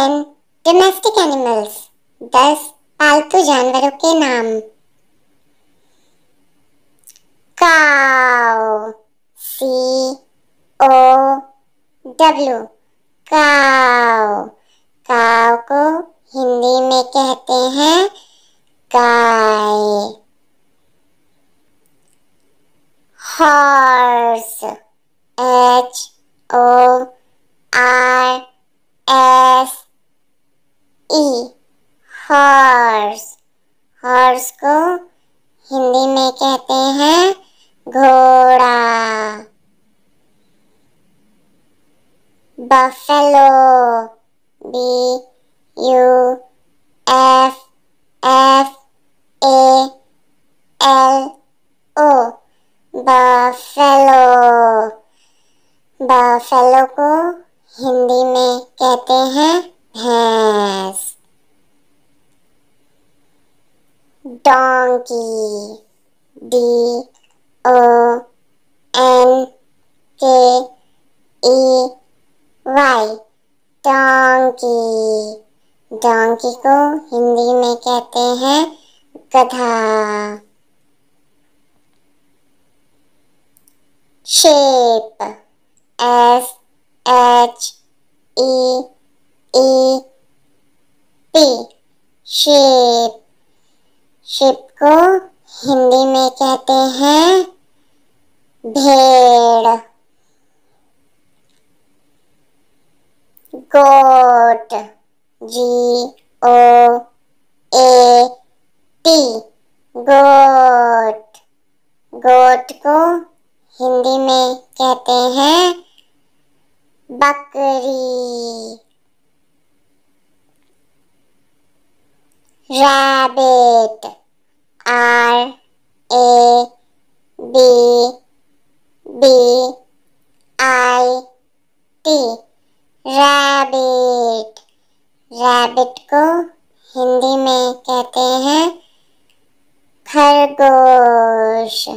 10 domestic animals, 10 पालतू जानवरों के नाम। काऊ, COW, काऊ। काऊ को हिंदी में कहते हैं गाय। Horse, HORSE, horse. हॉर्स को हिंदी में कहते हैं घोड़ा। Buffalo, BUFFALO, buffalo. बफेलो को हिंदी में कहते हैं भैंस। Donkey, DONKEY, donkey. डोंकी को हिंदी में कहते हैं गधा। Shape, SHEEP, shape. शेप को हिंदी में कहते हैं भेड़। गोट, GOAT, गोट। गोट को हिंदी में कहते हैं बकरी। Rabbit, RABBIT, rabbit. रैबिट को हिंदी में कहते हैं खरगोश।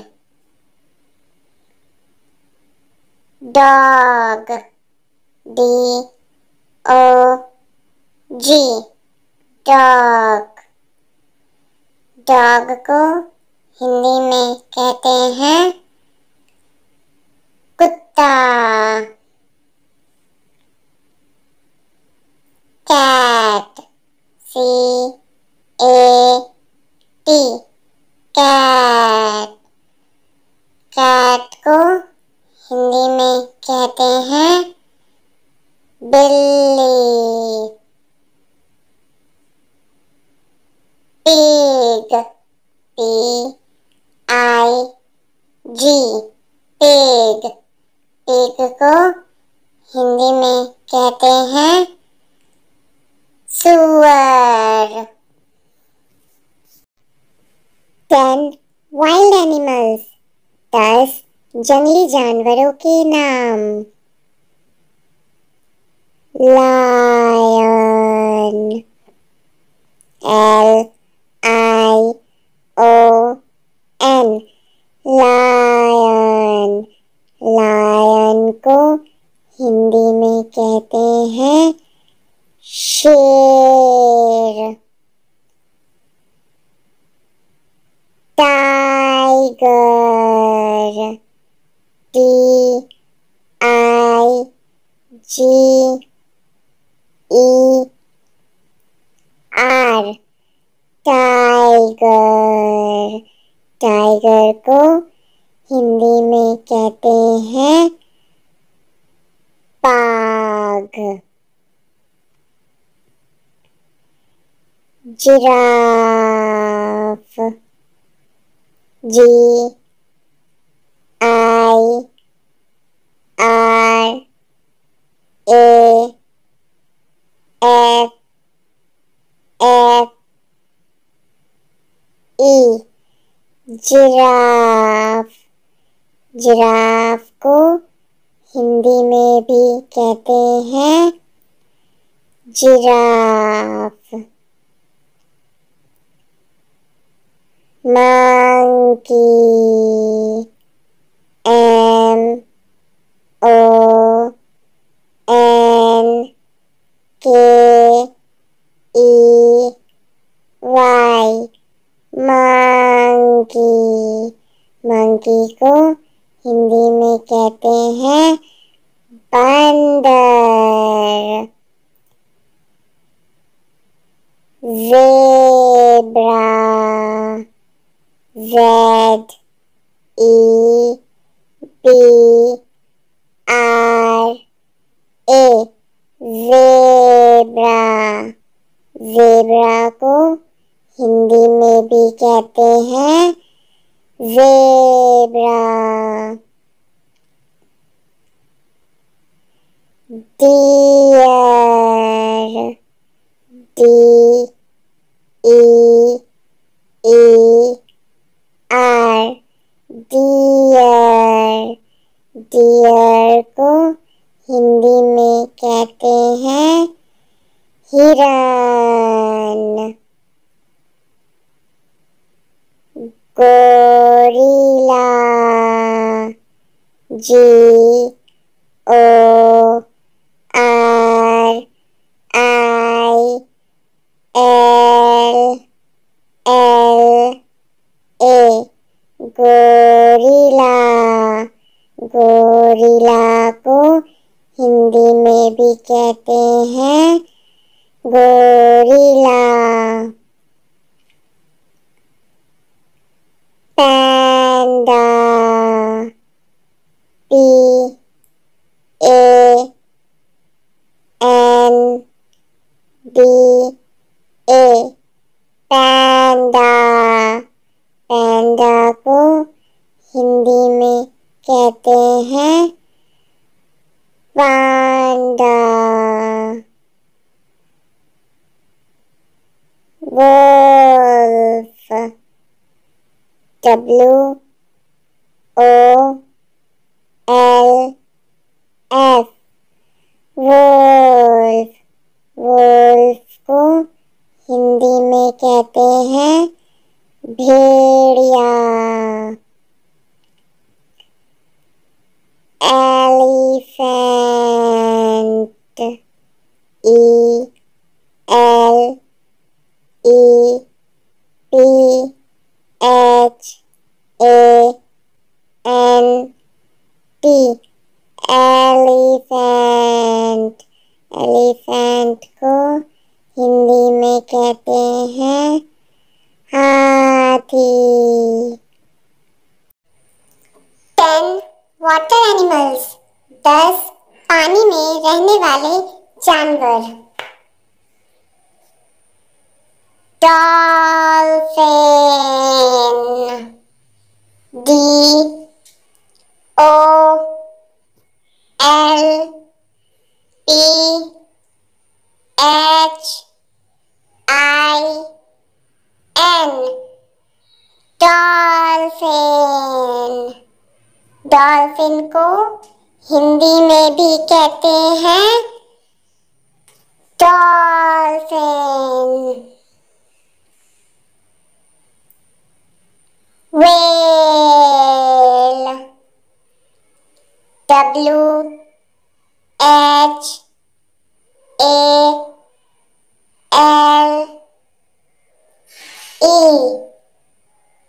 Dog, DOG, dog. डॉग को हिंदी में कहते हैं कुत्ता। Cat, CAT, cat. कैट को हिंदी में कहते हैं बिल्ली। Pig, PIG, pig. पिग को हिंदी में कहते हैं सुअर। 10 वाइल्ड एनिमल्स, 10 जंगली जानवरों के नाम। Lion, LION, lion. लायन को हिंदी में कहते हैं शेर। Tiger, TIGER, tiger. टाइगर को हिंदी में कहते हैं बाघ। Giraffe, GIRAFFE, giraffe. जिराफ को हिंदी में भी कहते हैं जिराफ। मंकी, MONKEY, आई मंकी। मंकी को हिंदी में कहते हैं बंदर। Zebra, ZEBRA, zebra. ज़ेब्रा को हिंदी में भी कहते हैं zebra. Deer, DEER, deer. Deer को हिंदी में कहते हैं हिरन। Gorilla, GORILLA, gorilla. गोरिल्ला को हिंदी में भी कहते हैं गोरिल्ला। पैंडा, PANDA, पैंडा। पैंडा को हिंदी में कहते हैं panda. Wolf, WOLF, wolf. Wolf को हिंदी में कहते हैं भेड़िया। Elephant, ELEPHANT, elephant. एलिफेंट को हिंदी में कहते हैं हाथी। 10 वाटर एनिमल्स, 10 पानी में रहने वाले जानवर। Dolphin, DOLPHIN, dolphin. डॉल्फिन को हिंदी में भी कहते हैं dolphin. Whale, WHALE,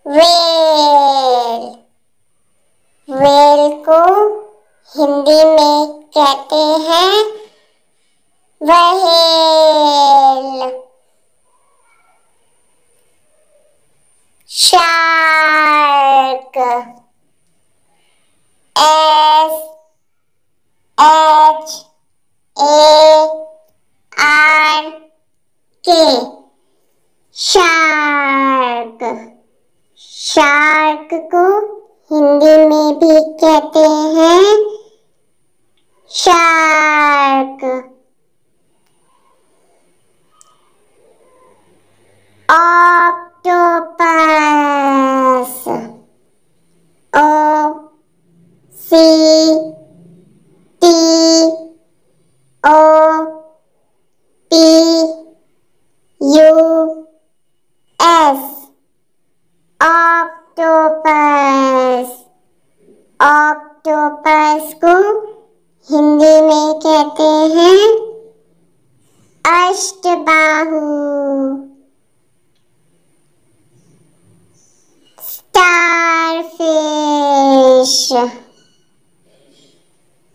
whale. Whale को हिंदी में कहते हैं whale. Shark, SHARK, shark. Shark को हिंदी में भी कहते हैं shark. Octopus, OCTOPUS, octopus. Octopus को हिंदी में कहते हैं अष्टबाहु। fish.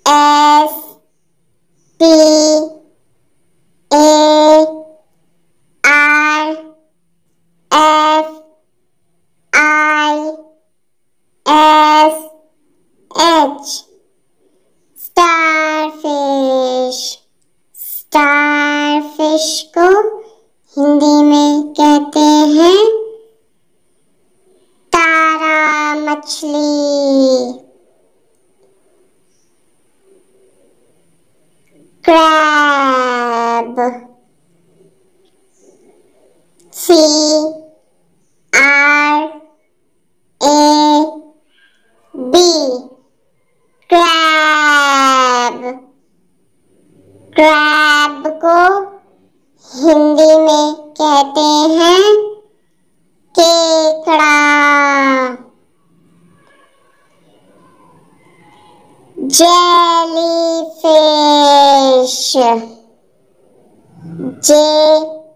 S T A R F I S H. Starfish. Starfish को हिंदी में कहते हैं तारा मछली। क्रैब। CRAB। क्रैब। क्रैब को हिंदी में कहते हैं केकड़ा। जेलीफिश। JELLYFISH।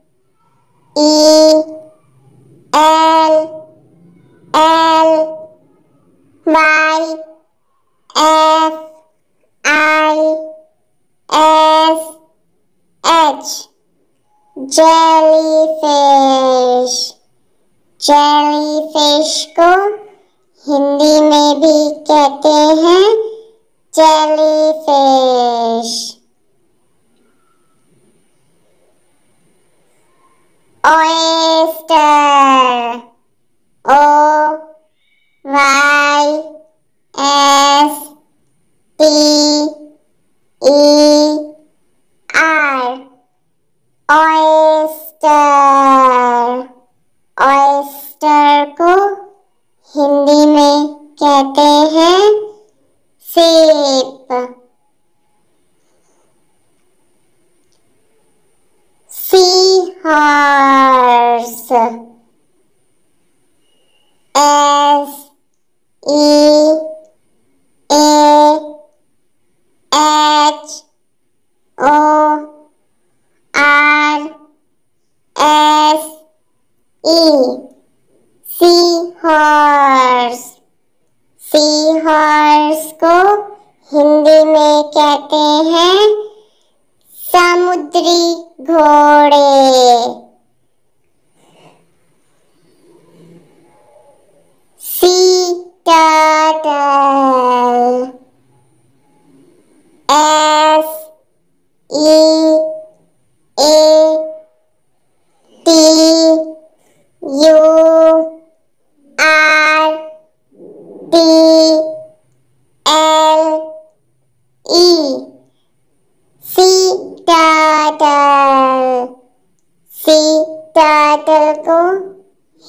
जेलीफिश। जेलीफिश को हिंदी में भी कहते हैं jellyfish. Oyster. OYSTER। Oyster. Oyster को हिंदी में कहते हैं सीप। Sea horse. SEAHORSE। Sea horse. Sea horse को हिंदी में कहते हैं समुद्री घोड़े। Sea turtle. SEATURTLE। Sea turtle. Sea turtle को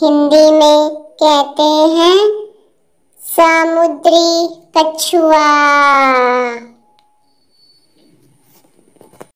हिंदी में कहते हैं समुद्री कछुआ।